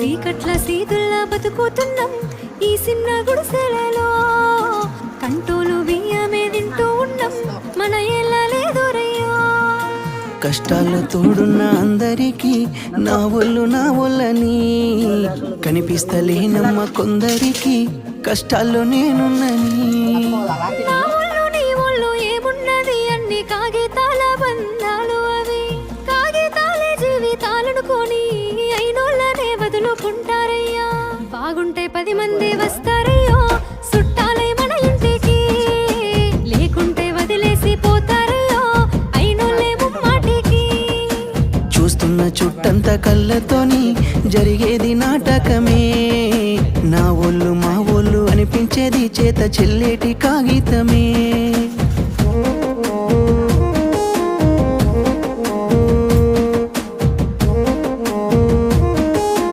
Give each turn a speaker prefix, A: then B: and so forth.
A: చీకట్ల సీతుల్లా బతుకుతున్నాం ఈ చిన్న గుడిసెలలో. కంటోలు బియ్యమే తింటూ ఉన్నాం మన ఏళ్ళ లేదోరయ్యో.
B: కష్టాల్లో తోడున్న అందరికీ నా ఒళ్ళని కనిపిస్తలేనమ్మ కొందరికి కష్టాల్లో నేనున్నని.
A: నా ఒళ్ళు నీ ఒళ్ళు ఏమున్నది అన్ని కాగితాల బంధాలు అవి. కాగితాలే జీవితాలనుకొని అయినోళ్ళనే వదులుకుంటారయ్యా. బాగుంటే 10 మంది వస్తారయ్యో చుట్టాలై మన ఇంటికి. లేకుంటే వదిలేసి పోతారయ్యో అయినోళ్ళే ముమ్మాటికి.
B: చూస్తున్న చుట్టంత కళ్ళతోని జరిగేది నాటకమే. నా ఒళ్ళు మా ఒళ్ళు అనిపించేది చేత చెల్లేటి కాగితమే.